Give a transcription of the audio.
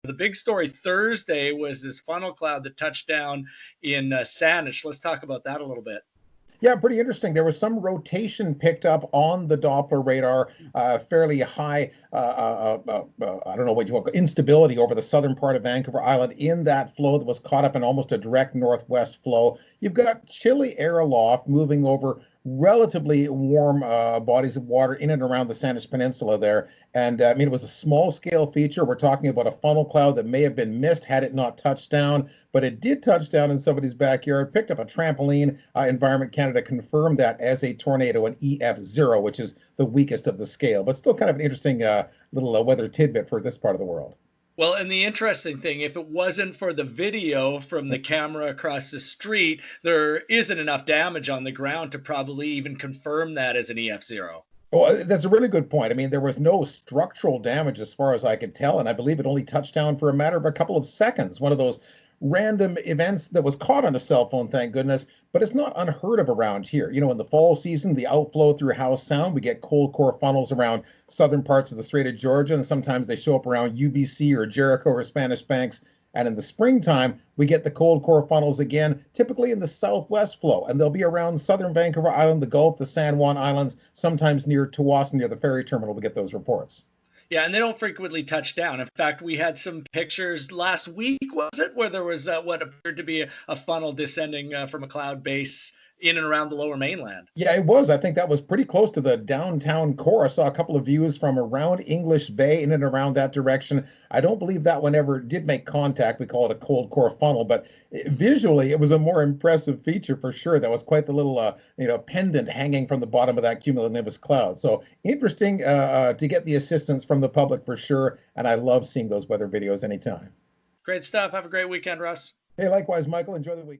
The big story Thursday was this funnel cloud that touched down in Saanich. Let's talk about that a little bit. Yeah, pretty interesting. There was some rotation picked up on the Doppler radar, fairly high, I don't know what you want, instability over the southern part of Vancouver Island in that flow that was caught up in almost a direct northwest flow. You've got chilly air aloft moving over relatively warm bodies of water in and around the Saanich Peninsula there. And I mean, it was a small scale feature. We're talking about a funnel cloud that may have been missed had it not touched down, but it did touch down in somebody's backyard, picked up a trampoline. Environment Canada confirmed that as a tornado, an EF0, which is the weakest of the scale, but still kind of an interesting little weather tidbit for this part of the world. Well, and the interesting thing, if it wasn't for the video from the camera across the street, there isn't enough damage on the ground to probably even confirm that as an EF0. Well, that's a really good point. I mean, there was no structural damage as far as I could tell, and I believe it only touched down for a matter of a couple of seconds. One of those random events that was caught on a cell phone, thank goodness, but it's not unheard of around here. You know, in the fall season, the outflow through Howe Sound, we get cold core funnels around southern parts of the Strait of Georgia, and sometimes they show up around UBC or Jericho or Spanish Banks. And in the springtime, we get the cold core funnels again, typically in the southwest flow, and they'll be around southern Vancouver Island, the Gulf, the San Juan Islands, sometimes near Tawas, near the ferry terminal. We get those reports. Yeah, and they don't frequently touch down. In fact, we had some pictures last week, was it, where there was what appeared to be a funnel descending from a cloud base in and around the lower mainland. Yeah, it was. I think that was pretty close to the downtown core. I saw a couple of views from around English Bay in and around that direction. I don't believe that one ever did make contact. We call it a cold core funnel, but visually it was a more impressive feature for sure. That was quite the little, pendant hanging from the bottom of that cumulonimbus cloud. So interesting to get the assistance from the public for sure. And I love seeing those weather videos anytime. Great stuff. Have a great weekend, Russ. Hey, likewise, Michael. Enjoy the week.